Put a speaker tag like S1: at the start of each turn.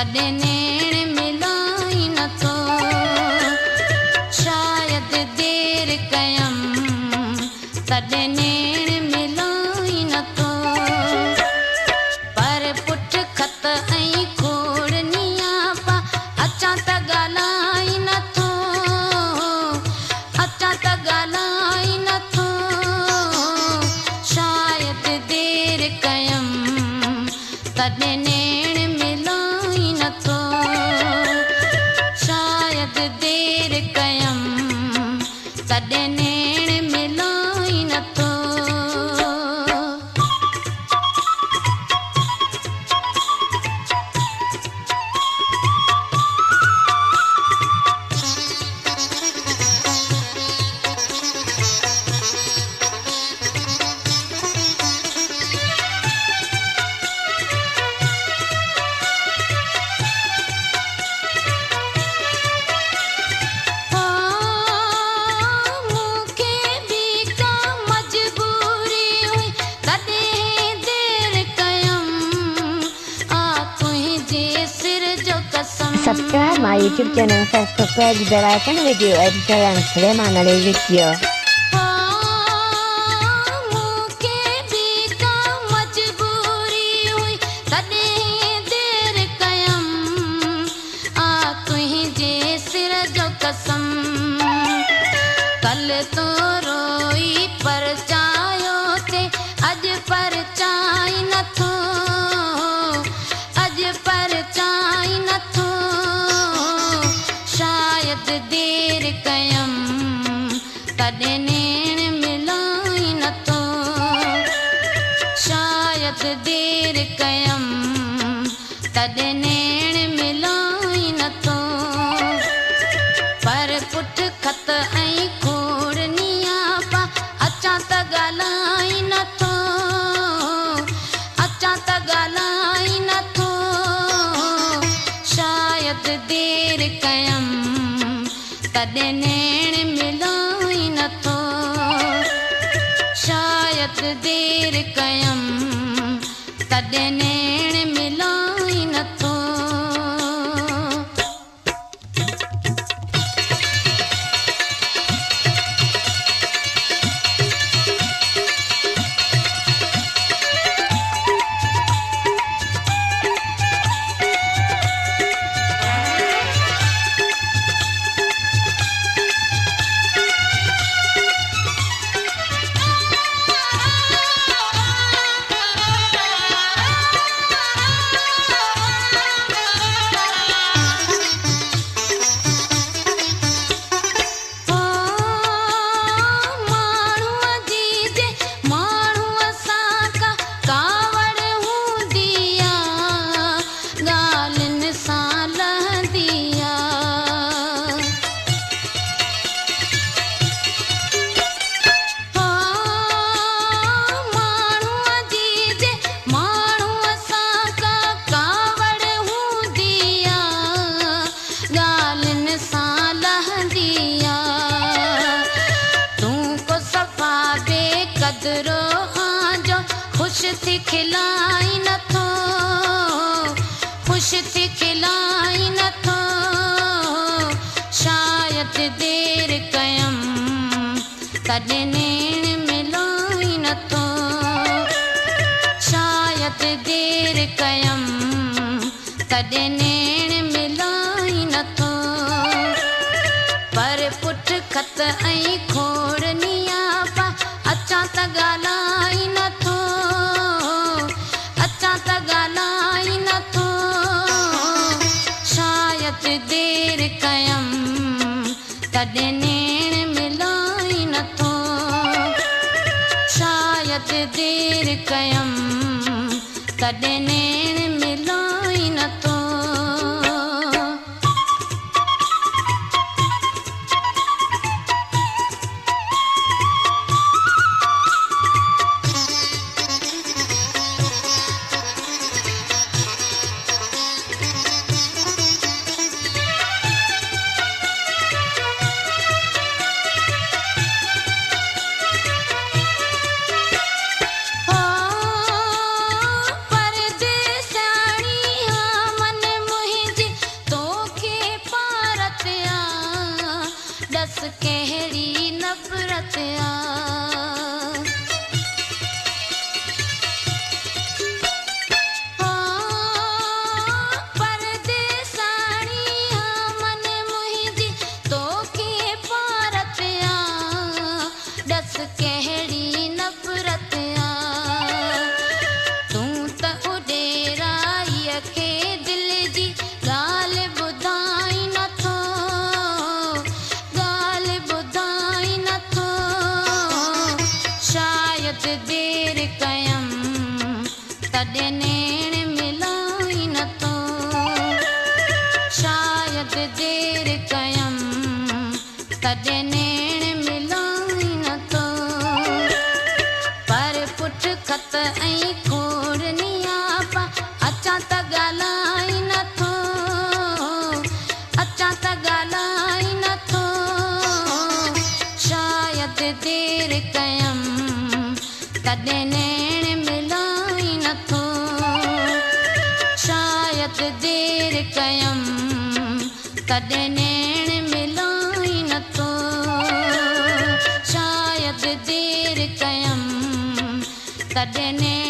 S1: तॾहिं नेण मिलाई नथो। शायदि देरि कयमि तॾहिं नेण मिलाई नथो। पर पुठ खत ऐं खोड़निया पा अचां त ॻाल्हाई नथो। अचां त ॻाल्हाई नथो। शायदि देरि कयमि तॾहिं नेण मिलाई नथो। शायदि देरि कयमि तॾहिं नेण मिलाई नथो।
S2: Subscribe my YouTube channel, Facebook page, bell icon, video editor and Sulaiman Ali video.
S1: कल तो रोई पर चायो ते अज पर चाई नथो। अज पर चाई नथो। शायदि देरि कयमि तॾहिं नेण मिलाई नथो। शायदि देरि कयमि तॾहिं नेण मिलाई नथो। पर पुठ खत ऐं खोड़निया पा अचां त ॻाल्हाई नथो। अचां त ॻाल्हाई नथो। शायदि देरि कयमि तॾहिं नेण मिलाई नथो। शायदि देरि कयमि तॾहिं नेण मिलाई नथो। खुश थी खिलाई नथो। खुश थी खिलाई नथो। शायदि देरि कयमि तॾहिं नेण मिलाई नथो। शायदि देरि कयमि तॾहिं नेण मिलाई नथो। पर पुठ खत ऐं खोड़निया पा अचां त ॻाल्हाई नथो। अचां त ॻाल्हाई नथो। शायदि देरि कयमि तॾहिं नेण मिलाई नथो। शायदि देरि कयमि तॾहिं नेण मिलाई नथो। परदेसाणी तॾहिं नेण मिलाई नथो शायदि देरि कयमि तॾहिं नेण मिलाई नथो पर पुठ खत ऐं खोड़नी आपा अचां त ॻाल्हाई नथो अचां त ॻाल्हाई नथो शायदि देरि कयमि तॾहिं नेण मिलाई नथो शायदि देरि कयमि तॾहिं नेण मिलाई नथो शायदि देरि कयमि तॾहिं नेण